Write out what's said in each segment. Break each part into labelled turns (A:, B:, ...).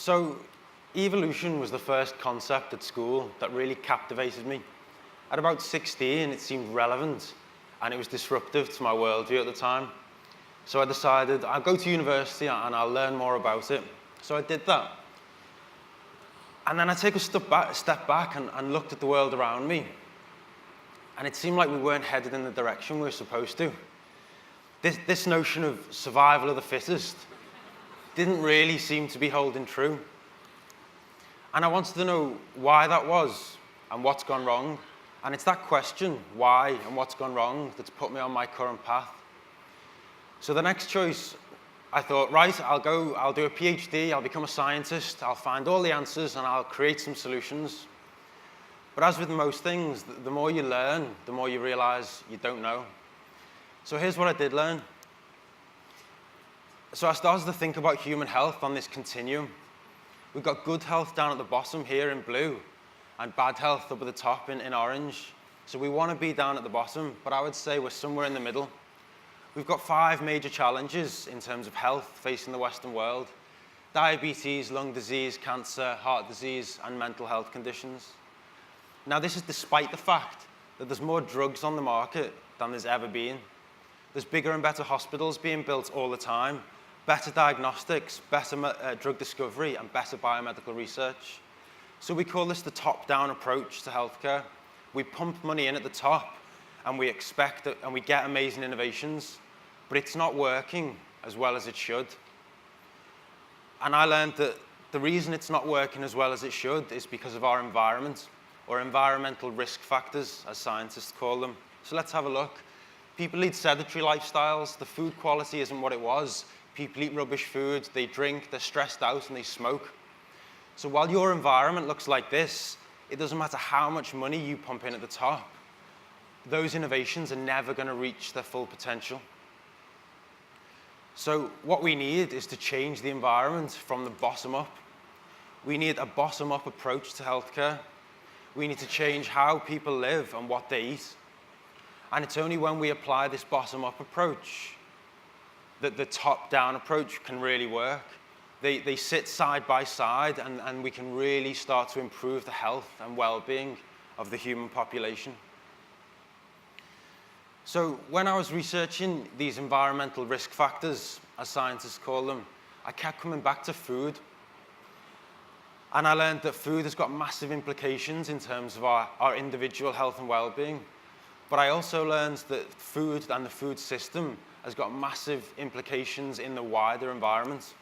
A: So evolution was the first concept at school that really captivated me. At about 16, it seemed relevant, and it was disruptive to my worldview at the time. So I decided I'll go to university and I'll learn more about it. So I did that. And then I take a step back and looked at the world around me. And it seemed like we weren't headed in the direction we were supposed to. This notion of survival of the fittest didn't really seem to be holding true. And I wanted to know why that was and what's gone wrong. And it's that question, why and what's gone wrong, that's put me on my current path. So the next choice, I thought, right, I'll do a PhD, I'll become a scientist, I'll find all the answers and I'll create some solutions. But as with most things, the more you learn, the more you realize you don't know. So here's what I did learn. So I started to think about human health on this continuum. We've got good health down at the bottom here in blue, and bad health up at the top in orange. So we want to be down at the bottom, but I would say we're somewhere in the middle. We've got 5 major challenges in terms of health facing the Western world: diabetes, lung disease, cancer, heart disease, and mental health conditions. Now, this is despite the fact that there's more drugs on the market than there's ever been. There's bigger and better hospitals being built all the time, better diagnostics, better drug discovery, and better biomedical research. So we call this the top-down approach to healthcare. We pump money in at the top, and we expect it, and we get amazing innovations, but it's not working as well as it should. And I learned that the reason it's not working as well as it should is because of our environment, or environmental risk factors, as scientists call them. So let's have a look. People lead sedentary lifestyles. The food quality isn't what it was. People eat rubbish food, they drink, they're stressed out, and they smoke. So while your environment looks like this, it doesn't matter how much money you pump in at the top. Those innovations are never going to reach their full potential. So what we need is to change the environment from the bottom up. We need a bottom-up approach to healthcare. We need to change how people live and what they eat. And it's only when we apply this bottom-up approach that the top-down approach can really work. They sit side by side, and we can really start to improve the health and well-being of the human population. So when I was researching these environmental risk factors, as scientists call them, I kept coming back to food. And I learned that food has got massive implications in terms of our individual health and well-being. But I also learned that food and the food system has got massive implications in the wider environment.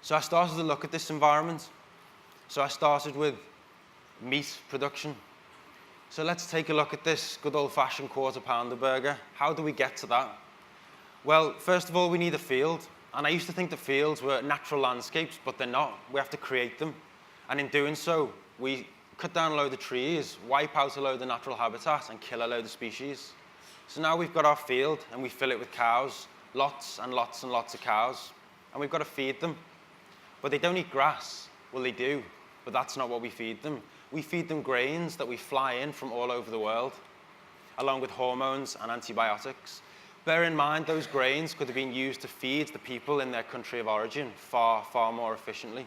A: So I started to look at this environment. So I started with meat production. So let's take a look at this good old-fashioned quarter-pounder burger. How do we get to that? Well, first of all, we need a field. And I used to think the fields were natural landscapes, but they're not. We have to create them. And in doing so, we cut down a load of trees, wipe out a load of natural habitat, and kill a load of species. So now we've got our field, and we fill it with cows, lots and lots and lots of cows. And we've got to feed them. But they don't eat grass. Well, they do, but that's not what we feed them. We feed them grains that we fly in from all over the world, along with hormones and antibiotics. Bear in mind, those grains could have been used to feed the people in their country of origin far, far more efficiently.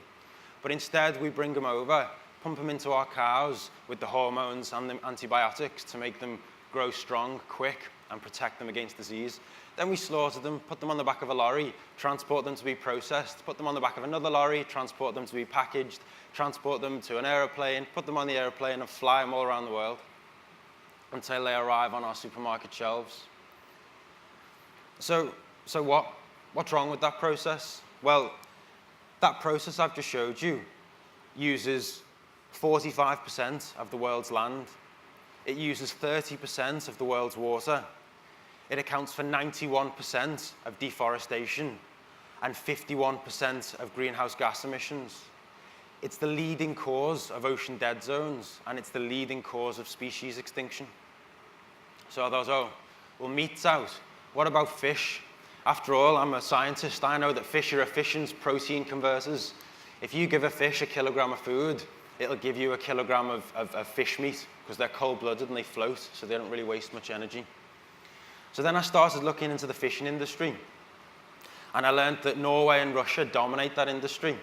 A: But instead, we bring them over, pump them into our cows with the hormones and the antibiotics to make them grow strong, quick, and protect them against disease. Then we slaughter them, put them on the back of a lorry, transport them to be processed, put them on the back of another lorry, transport them to be packaged, transport them to an aeroplane, put them on the aeroplane, and fly them all around the world until they arrive on our supermarket shelves. So what's wrong with that process? Well, that process I've just showed you uses 45% of the world's land. It uses 30% of the world's water. It accounts for 91% of deforestation and 51% of greenhouse gas emissions. It's the leading cause of ocean dead zones, and it's the leading cause of species extinction. So others, well, meat's out. What about fish? After all, I'm a scientist. I know that fish are efficient protein converters. If you give a fish a kilogram of food, it'll give you a kilogram of fish meat, because they're cold-blooded and they float, so they don't really waste much energy. So then I started looking into the fishing industry. And I learned that Norway and Russia dominate that industry.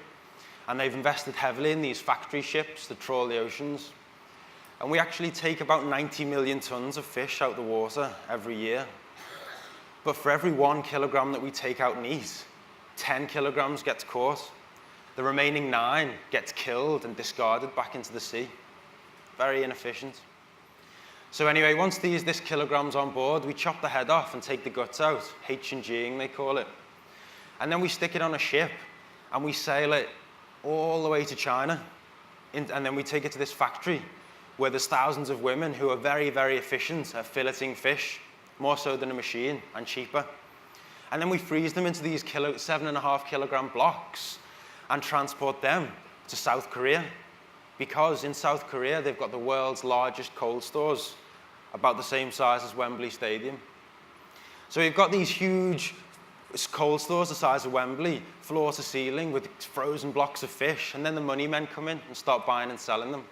A: And they've invested heavily in these factory ships that trawl the oceans. And we actually take about 90 million tons of fish out the water every year. But for every 1 kilogram that we take out and eat, 10 kilograms gets caught. The remaining 9 gets killed and discarded back into the sea. Very inefficient. So anyway, once this kilogram's on board, we chop the head off and take the guts out, H&Ging they call it. And then we stick it on a ship and we sail it all the way to China. And then we take it to this factory where there's thousands of women who are very, very efficient at filleting fish, more so than a machine, and cheaper. And then we freeze them into these 7.5 kilogram blocks and transport them to South Korea. Because in South Korea, they've got the world's largest cold stores, about the same size as Wembley Stadium. So we've got these huge cold stores the size of Wembley, floor to ceiling, with frozen blocks of fish, and then the money men come in and start buying and selling them.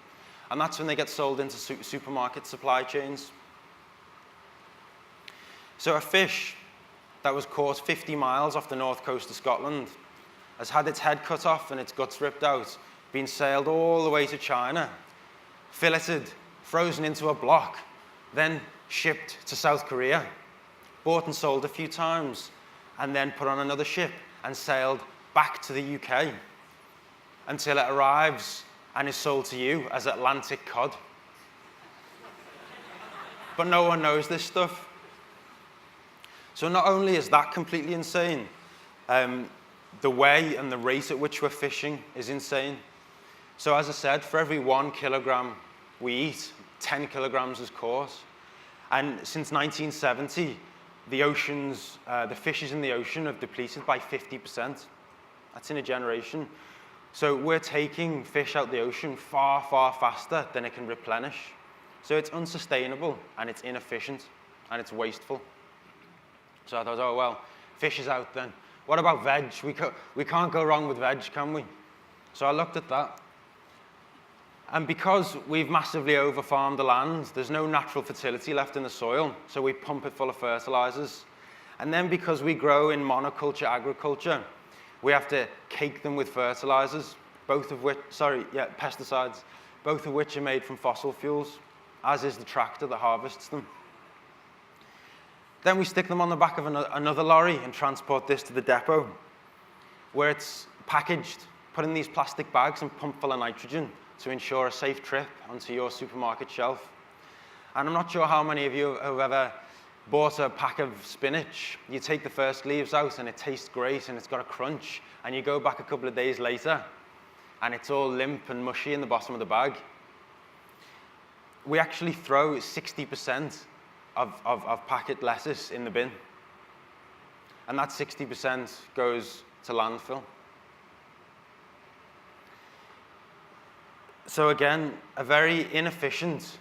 A: And that's when they get sold into supermarket supply chains. So a fish that was caught 50 miles off the north coast of Scotland has had its head cut off and its guts ripped out, been sailed all the way to China, filleted, frozen into a block, then shipped to South Korea, bought and sold a few times, and then put on another ship and sailed back to the UK until it arrives and is sold to you as Atlantic cod. But no one knows this stuff. So not only is that completely insane, the way and the rate at which we're fishing is insane. So as I said, for every 1 kilogram we eat, 10 kilograms is caught. And since 1970, the oceans, the fishes in the ocean have depleted by 50%. That's in a generation. So we're taking fish out the ocean far, far faster than it can replenish. So it's unsustainable, and it's inefficient, and it's wasteful. So I thought, oh, well, fish is out then. What about veg? We can't go wrong with veg, can we? So I looked at that. And because we've massively over-farmed the land, there's no natural fertility left in the soil, so we pump it full of fertilizers. And then because we grow in monoculture agriculture, we have to cake them with fertilizers, pesticides, both of which are made from fossil fuels, as is the tractor that harvests them. Then we stick them on the back of another lorry and transport this to the depot, where it's packaged, put in these plastic bags and pumped full of nitrogen to ensure a safe trip onto your supermarket shelf. And I'm not sure how many of you have ever bought a pack of spinach. You take the first leaves out and it tastes great and it's got a crunch, and you go back a couple of days later and it's all limp and mushy in the bottom of the bag. We actually throw 60% of packet lettuce in the bin, and that 60% goes to landfill. So again, a very inefficient,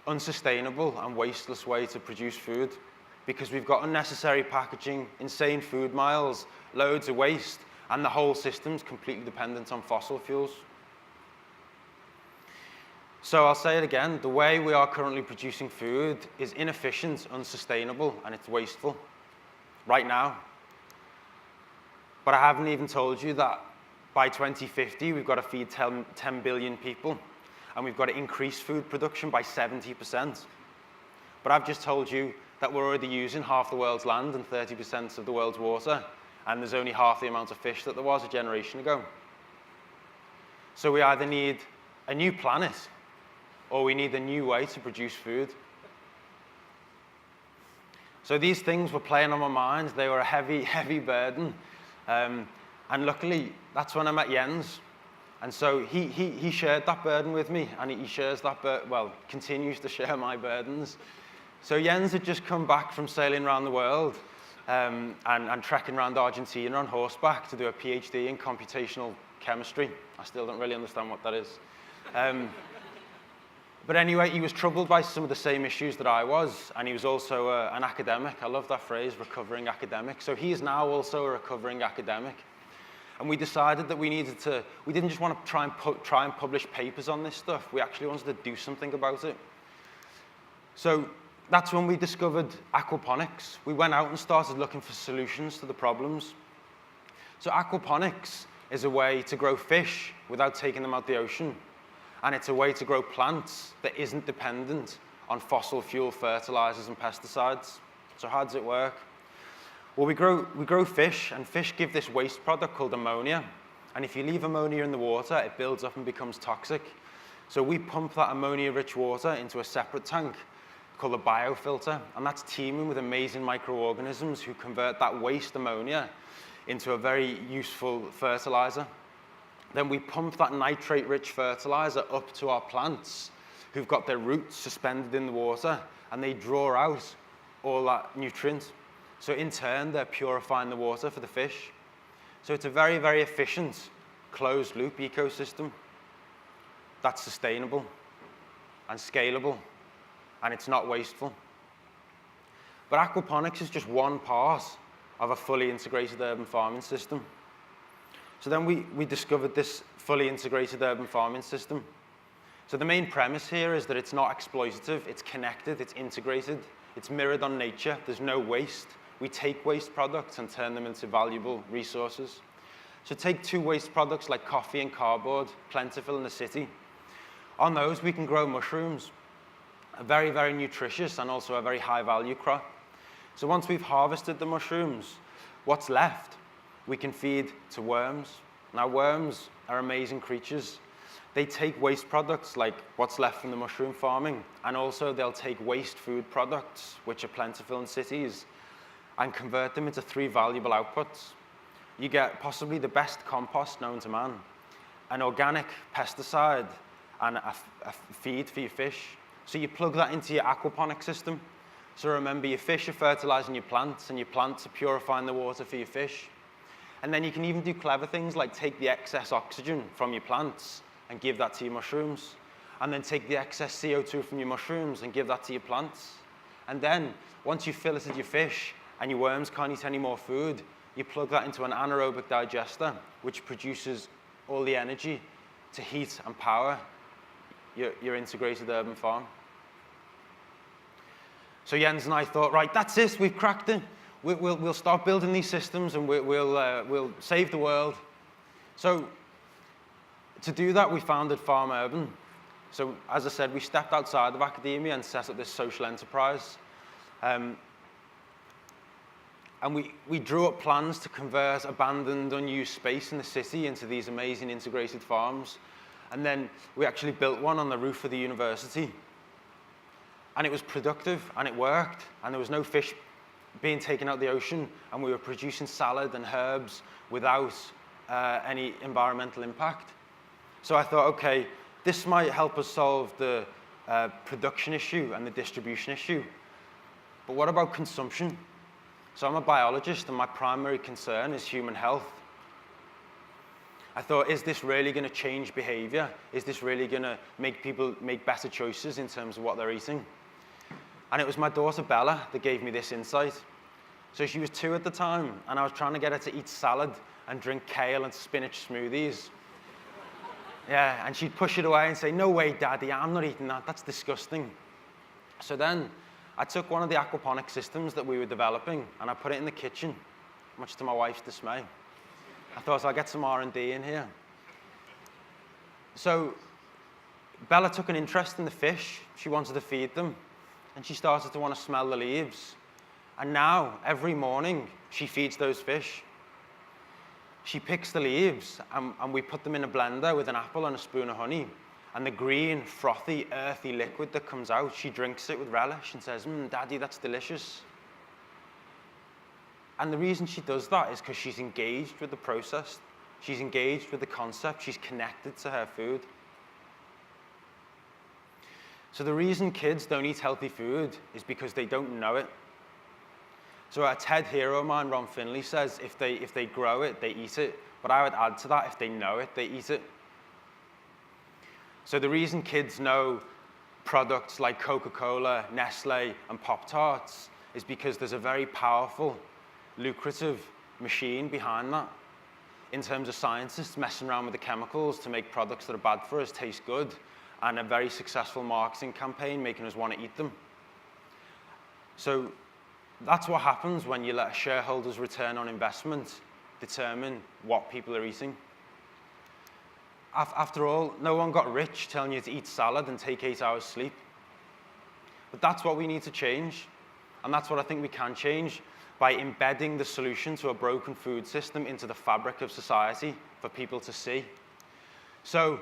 A: unsustainable and wasteless way to produce food, because we've got unnecessary packaging, insane food miles, loads of waste, and the whole system's completely dependent on fossil fuels. So I'll say it again, the way we are currently producing food is inefficient, unsustainable, and it's wasteful right now. But I haven't even told you that by 2050, we've got to feed 10 billion people, and we've got to increase food production by 70%. But I've just told you that we're already using half the world's land and 30% of the world's water, and there's only half the amount of fish that there was a generation ago. So we either need a new planet, or we need a new way to produce food. So these things were playing on my mind. They were a heavy, heavy burden. And luckily, that's when I met Jens. And so he shared that burden with me, and he shares that continues to share my burdens. So Jens had just come back from sailing around the world and trekking around Argentina on horseback to do a PhD in computational chemistry. I still don't really understand what that is. But anyway, he was troubled by some of the same issues that I was, and he was also an academic. I love that phrase, recovering academic. So he is now also a recovering academic. And we decided that we didn't just want to try and publish papers on this stuff. We actually wanted to do something about it. So that's when we discovered aquaponics. We went out and started looking for solutions to the problems. So aquaponics is a way to grow fish without taking them out the ocean. And it's a way to grow plants that isn't dependent on fossil fuel fertilizers and pesticides. So how does it work? Well, we grow fish, and fish give this waste product called ammonia. And if you leave ammonia in the water, it builds up and becomes toxic. So we pump that ammonia-rich water into a separate tank called a biofilter, and that's teeming with amazing microorganisms who convert that waste ammonia into a very useful fertilizer. Then we pump that nitrate-rich fertilizer up to our plants who've got their roots suspended in the water, and they draw out all that nutrient. So in turn, they're purifying the water for the fish. So it's a very, very efficient, closed-loop ecosystem that's sustainable and scalable, and it's not wasteful. But aquaponics is just one part of a fully integrated urban farming system. So then we discovered this fully integrated urban farming system. So the main premise here is that it's not exploitative, it's connected, it's integrated, it's mirrored on nature, there's no waste. We take waste products and turn them into valuable resources. So take two waste products like coffee and cardboard, plentiful in the city. On those, we can grow mushrooms, a very, very nutritious and also a very high-value crop. So once we've harvested the mushrooms, what's left? We can feed to worms. Now, worms are amazing creatures. They take waste products like what's left from the mushroom farming, and also they'll take waste food products, which are plentiful in cities, and convert them into three valuable outputs. You get possibly the best compost known to man, an organic pesticide, and a feed for your fish. So you plug that into your aquaponic system. So remember, your fish are fertilizing your plants, and your plants are purifying the water for your fish. And then you can even do clever things like take the excess oxygen from your plants and give that to your mushrooms. And then take the excess CO2 from your mushrooms and give that to your plants. And then, once you've filleted your fish and your worms can't eat any more food, you plug that into an anaerobic digester, which produces all the energy to heat and power your integrated urban farm. So Jens and I thought, right, that's it, we've cracked it. We'll start building these systems, and we'll save the world. So to do that, we founded Farm Urban. So as I said, we stepped outside of academia and set up this social enterprise. And we drew up plans to convert abandoned, unused space in the city into these amazing integrated farms. And then we actually built one on the roof of the university. And it was productive, and it worked, and there was no fish being taken out of the ocean, and we were producing salad and herbs without any environmental impact. So I thought, okay, this might help us solve the production issue and the distribution issue. But what about consumption? So I'm a biologist, and my primary concern is human health. I thought, is this really going to change behavior? Is this really going to make people make better choices in terms of what they're eating? And it was my daughter Bella that gave me this insight. So she was 2 at the time, and I was trying to get her to eat salad and drink kale and spinach smoothies. Yeah, and she'd push it away and say, no way, Daddy, I'm not eating that, that's disgusting. So then I took one of the aquaponic systems that we were developing, and I put it in the kitchen, much to my wife's dismay. I thought, I'll get some R&D in here. So Bella took an interest in the fish. She wanted to feed them, and she started to want to smell the leaves. And now, every morning, she feeds those fish. She picks the leaves, and we put them in a blender with an apple and a spoon of honey. And the green, frothy, earthy liquid that comes out, she drinks it with relish and says, Daddy, that's delicious. And the reason she does that is because she's engaged with the process. She's engaged with the concept. She's connected to her food. So the reason kids don't eat healthy food is because they don't know it. So a TED hero of mine, Ron Finley, says if they grow it, they eat it. But I would add to that, if they know it, they eat it. So the reason kids know products like Coca-Cola, Nestle, and Pop-Tarts is because there's a very powerful, lucrative machine behind that in terms of scientists messing around with the chemicals to make products that are bad for us taste good, and a very successful marketing campaign making us want to eat them. So that's what happens when you let a shareholder's return on investment determine what people are eating. After all, no one got rich telling you to eat salad and take 8 hours sleep. But that's what we need to change. And that's what I think we can change by embedding the solution to a broken food system into the fabric of society for people to see. So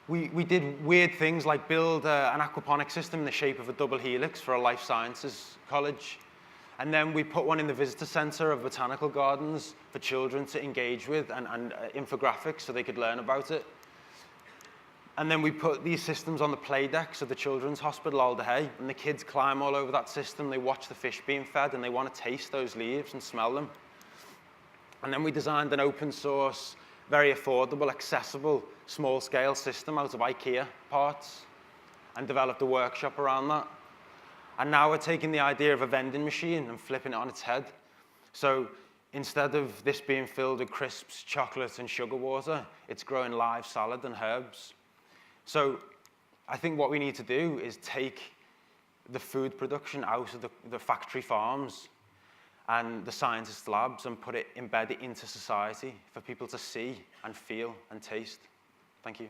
A: we did weird things like build an aquaponic system in the shape of a double helix for a life sciences college. And then we put one in the visitor center of botanical gardens for children to engage with and infographics so they could learn about it. And then we put these systems on the play decks of the children's hospital all day, and the kids climb all over that system, they watch the fish being fed, and they want to taste those leaves and smell them. And then we designed an open source, very affordable, accessible, small-scale system out of IKEA parts and developed a workshop around that. And now we're taking the idea of a vending machine and flipping it on its head. So instead of this being filled with crisps, chocolate, and sugar water, it's growing live salad and herbs. So I think what we need to do is take the food production out of the factory farms and the scientists' labs and embed it into society for people to see and feel and taste. Thank you.